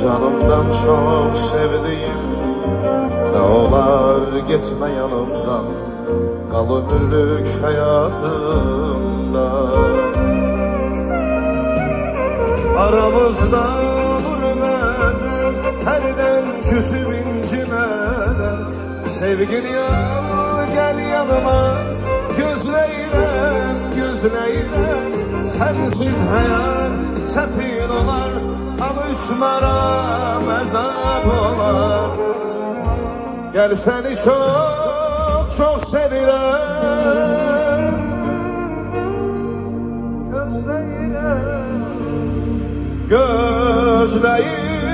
Canımdan çok sevdiğim, ne olar gitme yanımdan, kal ömürlük hayatımda. Aramızda dur bəzən, hərdən küsüb incimədən. Sevgin yan, gəl yanıma, gözləyirəm, gözləyirəm. Sənsiz həyat çətin olar, alışmaram, əzab olar. Gəl səni çox, çox sevirəm. Gözləyirəm, gözləyirəm.